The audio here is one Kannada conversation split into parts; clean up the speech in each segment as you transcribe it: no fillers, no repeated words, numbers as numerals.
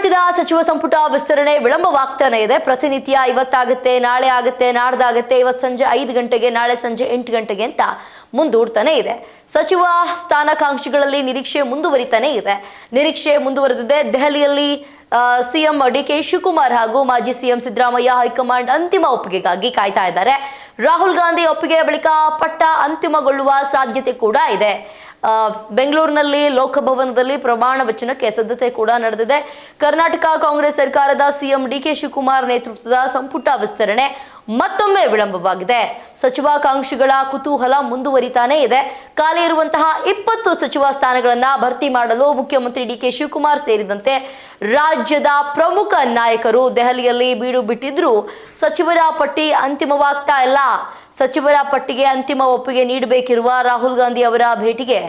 ಮುಗಿದ ಸಚಿವ ಸಂಪುಟ ವಿಸ್ತರಣೆ ವಿಳಂಬವಾಗ್ತಾನೆ ಇದೆ. ಪ್ರತಿನಿತ್ಯ ಇವತ್ತಾಗುತ್ತೆ, ನಾಳೆ ಆಗುತ್ತೆ, ನಾಡ್ದಾಗುತ್ತೆ, ಇವತ್ತು ಸಂಜೆ 5 ಗಂಟೆಗೆ, ನಾಳೆ ಸಂಜೆ 8 ಗಂಟೆಗೆ ಅಂತ ಮುಂದೂಡ್ತಾನೆ ಇದೆ. ಸಚಿವ ಸ್ಥಾನಾಕಾಂಕ್ಷಿಗಳಲ್ಲಿ ನಿರೀಕ್ಷೆ ಮುಂದುವರಿತಾನೆ ಇದೆ. ನಿರೀಕ್ಷೆ ಮುಂದುವರೆದಿದೆ. ದೆಹಲಿಯಲ್ಲಿ ಸಿಎಂ ಡಿಕೆ ಶಿವಕುಮಾರ್ ಹಾಗೂ ಮಾಜಿ ಸಿಎಂ ಸಿದ್ದರಾಮಯ್ಯ ಹೈಕಮಾಂಡ್ ಅಂತಿಮ ಒಪ್ಪಿಗೆಗಾಗಿ ಕಾಯ್ತಾ ಇದ್ದಾರೆ. ರಾಹುಲ್ ಗಾಂಧಿ ಒಪ್ಪಿಗೆಯ ಬಳಿಕ ಪಟ್ಟ ಅಂತಿಮಗೊಳ್ಳುವ ಸಾಧ್ಯತೆ ಕೂಡ ಇದೆ. ಬೆಂಗಳೂರಿನಲ್ಲಿ ಲೋಕಭವನದಲ್ಲಿ ಪ್ರಮಾಣ ವಚನಕ್ಕೆ ಸಿದ್ಧತೆ ಕೂಡ ನಡೆದಿದೆ. ಕರ್ನಾಟಕ ಕಾಂಗ್ರೆಸ್ ಸರ್ಕಾರದ ಸಿಎಂ ಡಿಕೆ ಶಿವಕುಮಾರ್ ನೇತೃತ್ವದ ಸಂಪುಟ ವಿಸ್ತರಣೆ ಮತ್ತೊಮ್ಮೆ ವಿಳಂಬವಾಗಿದೆ. ಸಚಿವಾಕಾಂಕ್ಷಿಗಳ ಕುತೂಹಲ ಮುಂದುವರಿತಾನೇ ಇದೆ. ಖಾಲಿ ಇರುವಂತಹ 20 ಸಚಿವ ಸ್ಥಾನಗಳನ್ನು ಭರ್ತಿ ಮಾಡಲು ಮುಖ್ಯಮಂತ್ರಿ ಡಿಕೆ ಶಿವಕುಮಾರ್ ಸೇರಿದಂತೆ ರಾಜ್ಯದ ಪ್ರಮುಖ ನಾಯಕರು ದೆಹಲಿಯಲ್ಲಿ ಬೀಡು ಬಿಟ್ಟಿದ್ರು ಸಚಿವರ ಪಟ್ಟಿ ಅಂತಿಮವಾಗ್ತಾ ಇಲ್ಲ. ಸಚಿವರ ಪಟ್ಟಿಗೆ ಅಂತಿಮ ಒಪ್ಪಿಗೆ ನೀಡಬೇಕಿರುವ ರಾಹುಲ್ ಗಾಂಧಿ ಅವರ ಭೇಟಿಗೆ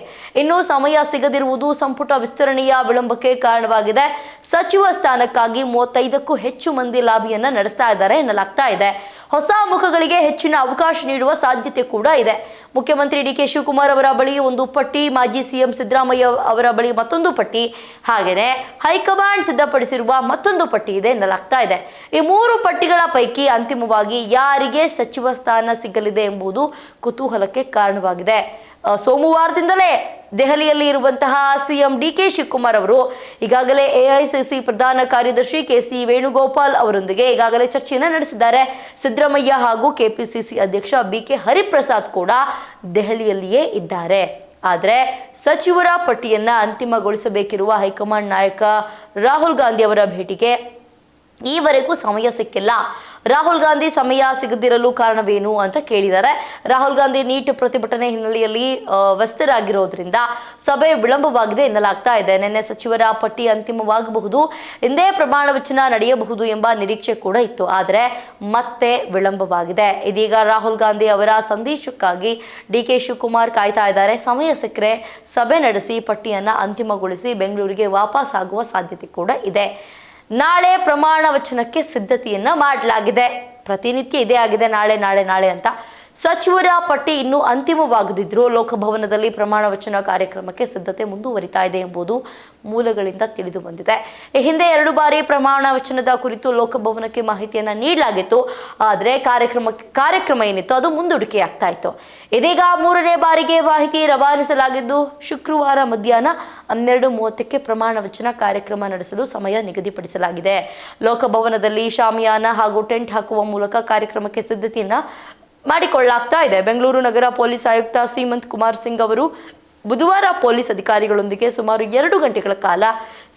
ಇನ್ನೂ ಸಮಯ ಸಿಗದಿರುವುದು ಸಂಪುಟ ವಿಸ್ತರಣೆಯ ವಿಳಂಬಕ್ಕೆ ಕಾರಣವಾಗಿದೆ. ಸಚಿವ ಸ್ಥಾನಕ್ಕಾಗಿ 35ಕ್ಕೂ ಹೆಚ್ಚು ಮಂದಿ ಲಾಬಿಯನ್ನ ನಡೆಸ್ತಾ ಇದ್ದಾರೆ ಎನ್ನಲಾಗ್ತಾ ಇದೆ. ಹೊಸ ಮುಖಗಳಿಗೆ ಹೆಚ್ಚಿನ ಅವಕಾಶ ನೀಡುವ ಸಾಧ್ಯತೆ ಕೂಡ ಇದೆ. ಮುಖ್ಯಮಂತ್ರಿ ಡಿಕೆ ಶಿವಕುಮಾರ್ ಅವರ ಬಳಿ ಒಂದು ಪಟ್ಟಿ, ಮಾಜಿ ಸಿಎಂ ಸಿದ್ದರಾಮಯ್ಯ ಅವರ ಬಳಿ ಮತ್ತೊಂದು ಪಟ್ಟಿ, ಹಾಗೆಯೇ ಹೈಕಮಾಂಡ್ ಸಿದ್ಧಪಡಿಸಿರುವ ಮತ್ತೊಂದು ಪಟ್ಟಿ ಇದೆ ಎನ್ನಲಾಗ್ತಾ ಇದೆ. ಈ 3 ಪಟ್ಟಿಗಳ ಪೈಕಿ ಅಂತಿಮವಾಗಿ ಯಾರಿಗೆ ಸಚಿವ ಸ್ಥಾನ ಸಿಗಲಿದೆ ಎಂಬುದು ಕುತೂಹಲಕ್ಕೆ ಕಾರಣವಾಗಿದೆ. ಸೋಮವಾರದಿಂದಲೇ ದೆಹಲಿಯಲ್ಲಿ ಇರುವಂತಹ ಸಿಎಂ ಡಿಕೆ ಶಿವಕುಮಾರ್ ಅವರು ಈಗಾಗಲೇ ಎಐಸಿಸಿ ಪ್ರಧಾನ ಕಾರ್ಯದರ್ಶಿ ಕೆಸಿ ವೇಣುಗೋಪಾಲ್ ಅವರೊಂದಿಗೆ ಈಗಾಗಲೇ ಚರ್ಚೆಯನ್ನು ನಡೆಸಿದ್ದಾರೆ. ಸಿದ್ದರಾಮಯ್ಯ ಹಾಗೂ ಕೆಪಿಸಿಸಿ ಅಧ್ಯಕ್ಷ ಬಿಕೆ ಹರಿಪ್ರಸಾದ್ ಕೂಡ ದೆಹಲಿಯಲ್ಲಿಯೇ ಇದ್ದಾರೆ. ಆದರೆ ಸಚಿವರ ಪಟ್ಟಿಯನ್ನ ಅಂತಿಮಗೊಳಿಸಬೇಕಿರುವ ಹೈಕಮಾಂಡ್ ನಾಯಕ ರಾಹುಲ್ ಗಾಂಧಿ ಅವರ ಭೇಟಿಗೆ ಈವರೆಗೂ ಸಮಯ ಸಿಕ್ಕಿಲ್ಲ. ರಾಹುಲ್ ಗಾಂಧಿ ಸಮಯ ಸಿಗದಿರಲು ಕಾರಣವೇನು ಅಂತ ಕೇಳಿದ್ದಾರೆ. ರಾಹುಲ್ ಗಾಂಧಿ ನೀಟ್ ಪ್ರತಿಭಟನೆ ಹಿನ್ನೆಲೆಯಲ್ಲಿ ವ್ಯಸ್ತರಾಗಿರೋದ್ರಿಂದ ಸಭೆ ವಿಳಂಬವಾಗಿದೆ ಎನ್ನಲಾಗ್ತಾ ಇದೆ. ನಿನ್ನೆ ಸಚಿವರ ಪಟ್ಟಿ ಅಂತಿಮವಾಗಬಹುದು, ಇಂದೇ ಪ್ರಮಾಣ ವಚನ ನಡೆಯಬಹುದು ಎಂಬ ನಿರೀಕ್ಷೆ ಕೂಡ ಇತ್ತು. ಆದರೆ ಮತ್ತೆ ವಿಳಂಬವಾಗಿದೆ. ಇದೀಗ ರಾಹುಲ್ ಗಾಂಧಿ ಅವರ ಸಂದೇಶಕ್ಕಾಗಿ ಡಿಕೆ ಶಿವಕುಮಾರ್ ಕಾಯ್ತಾ ಇದ್ದಾರೆ. ಸಮಯ ಸಿಕ್ಕರೆ ಸಭೆ ನಡೆಸಿ ಪಟ್ಟಿಯನ್ನು ಅಂತಿಮಗೊಳಿಸಿ ಬೆಂಗಳೂರಿಗೆ ವಾಪಸ್ ಆಗುವ ಸಾಧ್ಯತೆ ಕೂಡ ಇದೆ. ನಾಳೆ ಪ್ರಮಾಣ ವಚನಕ್ಕೆ ಸಿದ್ಧತೆಯನ್ನ ಮಾಡಲಾಗಿದೆ. ಪ್ರತಿನಿತ್ಯ ಇದೇ ಆಗಿದೆ, ನಾಳೆ ಅಂತ. ಸಚಿವರ ಪಟ್ಟಿ ಇನ್ನೂ ಅಂತಿಮವಾಗದಿದ್ರೂ ಲೋಕಭವನದಲ್ಲಿ ಪ್ರಮಾಣ ವಚನ ಕಾರ್ಯಕ್ರಮಕ್ಕೆ ಸಿದ್ಧತೆ ಮುಂದುವರಿತಾ ಇದೆ ಎಂಬುದು ಮೂಲಗಳಿಂದ ತಿಳಿದು ಬಂದಿದೆ. ಈ ಹಿಂದೆ 2 ಬಾರಿ ಪ್ರಮಾಣ ವಚನದ ಕುರಿತು ಲೋಕಭವನಕ್ಕೆ ಮಾಹಿತಿಯನ್ನ ನೀಡಲಾಗಿತ್ತು. ಆದರೆ ಕಾರ್ಯಕ್ರಮ ಏನಿತ್ತು ಅದು ಮುಂದೂಡಿಕೆಯಾಗ್ತಾ ಇತ್ತು. ಇದೀಗ 3ನೇ ಬಾರಿಗೆ ಮಾಹಿತಿ ರವಾನಿಸಲಾಗಿದ್ದು ಶುಕ್ರವಾರ ಮಧ್ಯಾಹ್ನ 12:30ಕ್ಕೆ ಪ್ರಮಾಣ ವಚನ ಕಾರ್ಯಕ್ರಮ ನಡೆಸಲು ಸಮಯ ನಿಗದಿಪಡಿಸಲಾಗಿದೆ. ಲೋಕಭವನದಲ್ಲಿ ಶಾಮಿಯಾನ ಹಾಗೂ ಟೆಂಟ್ ಹಾಕುವ ಮೂಲಕ ಕಾರ್ಯಕ್ರಮಕ್ಕೆ ಸಿದ್ಧತೆಯನ್ನ ಮಾಡಿಕೊಳ್ಳಲಾಗ್ತಾ ಇದೆ. ಬೆಂಗಳೂರು ನಗರ ಪೊಲೀಸ್ ಆಯುಕ್ತ ಸೀಮಂತ್ ಕುಮಾರ್ ಸಿಂಗ್ ಅವರು ಬುಧವಾರ ಪೊಲೀಸ್ ಅಧಿಕಾರಿಗಳೊಂದಿಗೆ ಸುಮಾರು 2 ಗಂಟೆಗಳ ಕಾಲ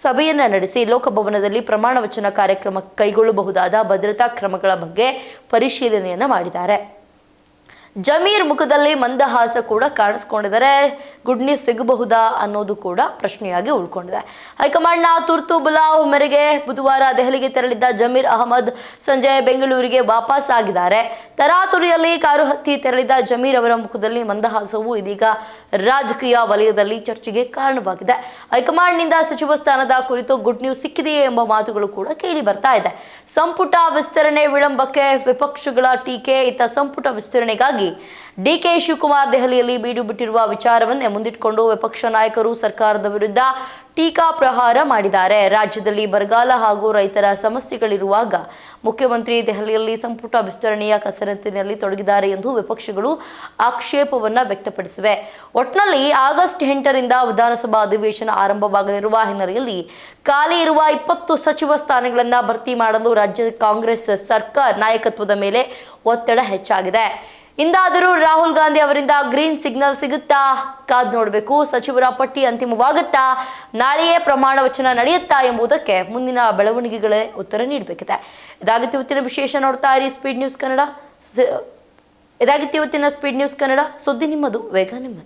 ಸಭೆಯನ್ನ ನಡೆಸಿ ಲೋಕಭವನದಲ್ಲಿ ಪ್ರಮಾಣ ವಚನ ಕಾರ್ಯಕ್ರಮ ಕೈಗೊಳ್ಳಬಹುದಾದ ಭದ್ರತಾ ಕ್ರಮಗಳ ಬಗ್ಗೆ ಪರಿಶೀಲನೆಯನ್ನ ಮಾಡಿದ್ದಾರೆ. ಜಮೀರ್ ಮುಖದಲ್ಲಿ ಮಂದಹಾಸ ಕೂಡ ಕಾಣಿಸ್ಕೊಂಡಿದ್ದಾರೆ. ಗುಡ್ ನ್ಯೂಸ್ ಸಿಗಬಹುದಾ ಅನ್ನೋದು ಕೂಡ ಪ್ರಶ್ನೆಯಾಗಿ ಉಳ್ಕೊಂಡಿದೆ. ಹೈಕಮಾಂಡ್ನ ತುರ್ತು ಬುಲಾವ್ ಮೇರೆಗೆ ಬುಧವಾರ ದೆಹಲಿಗೆ ತೆರಳಿದ್ದ ಜಮೀರ್ ಅಹಮದ್ ಸಂಜೆ ಬೆಂಗಳೂರಿಗೆ ವಾಪಸ್ ಆಗಿದ್ದಾರೆ. ತರಾತುರಿಯಲ್ಲಿ ಕಾರು ಹತ್ತಿ ತೆರಳಿದ ಜಮೀರ್ ಅವರ ಮುಖದಲ್ಲಿ ಮಂದಹಾಸವು ಇದೀಗ ರಾಜಕೀಯ ವಲಯದಲ್ಲಿ ಚರ್ಚೆಗೆ ಕಾರಣವಾಗಿದೆ. ಹೈಕಮಾಂಡ್ನಿಂದ ಸಚಿವ ಸ್ಥಾನದ ಕುರಿತು ಗುಡ್ ನ್ಯೂಸ್ ಸಿಕ್ಕಿದೆಯೇ ಎಂಬ ಮಾತುಗಳು ಕೂಡ ಕೇಳಿ ಬರ್ತಾ ಇದೆ. ಸಂಪುಟ ವಿಸ್ತರಣೆ ವಿಳಂಬಕ್ಕೆ ವಿಪಕ್ಷಗಳ ಟೀಕೆ. ಇತ್ತ ಸಂಪುಟ ವಿಸ್ತರಣೆಗಾಗಿ ಡಿಕೆ ಶಿವಕುಮಾರ್ ದೆಹಲಿಯಲ್ಲಿ ಬೀಡು ಬಿಟ್ಟಿರುವ ವಿಚಾರವನ್ನೇ ಮುಂದಿಟ್ಟುಕೊಂಡು ವಿಪಕ್ಷ ನಾಯಕರು ಸರ್ಕಾರದ ವಿರುದ್ಧ ಟೀಕಾ ಪ್ರಹಾರ ಮಾಡಿದ್ದಾರೆ. ರಾಜ್ಯದಲ್ಲಿ ಬರಗಾಲ ಹಾಗೂ ರೈತರ ಸಮಸ್ಯೆಗಳಿರುವಾಗ ಮುಖ್ಯಮಂತ್ರಿ ದೆಹಲಿಯಲ್ಲಿ ಸಂಪುಟ ವಿಸ್ತರಣೆಯ ಕಸರತ್ತಿನಲ್ಲಿ ತೊಡಗಿದ್ದಾರೆ ಎಂದು ವಿಪಕ್ಷಗಳು ಆಕ್ಷೇಪವನ್ನ ವ್ಯಕ್ತಪಡಿಸಿವೆ. ಒಟ್ನಲ್ಲಿ ಆಗಸ್ಟ್ 8ರಿಂದ ವಿಧಾನಸಭಾ ಅಧಿವೇಶನ ಆರಂಭವಾಗಲಿರುವ ಹಿನ್ನೆಲೆಯಲ್ಲಿ ಖಾಲಿ ಇರುವ 20 ಸಚಿವ ಸ್ಥಾನಗಳನ್ನು ಭರ್ತಿ ಮಾಡಲು ರಾಜ್ಯ ಕಾಂಗ್ರೆಸ್ ಸರ್ಕಾರ ನಾಯಕತ್ವದ ಮೇಲೆ ಒತ್ತಡ ಹೆಚ್ಚಾಗಿದೆ. ಇಂದಾದರೂ ರಾಹುಲ್ ಗಾಂಧಿ ಅವರಿಂದ ಗ್ರೀನ್ ಸಿಗ್ನಲ್ ಸಿಗುತ್ತಾ? ಕಾದ್ ನೋಡಬೇಕು. ಸಚಿವರ ಪಟ್ಟಿ ಅಂತಿಮವಾಗುತ್ತಾ? ನಾಳೆಯೇ ಪ್ರಮಾಣ ವಚನ ನಡೆಯುತ್ತಾ ಎಂಬುದಕ್ಕೆ ಮುಂದಿನ ಬೆಳವಣಿಗೆಗಳೇ ಉತ್ತರ ನೀಡಬೇಕಿದೆ. ಇದಾಗಿತ್ತು ಇವತ್ತಿನ ವಿಶೇಷ. ನೋಡ್ತಾ ಇರಿ ಸ್ಪೀಡ್ ನ್ಯೂಸ್ ಕನ್ನಡ. ಸುದ್ದಿ ನಿಮ್ಮದು, ವೇಗ ನಿಮ್ಮದು.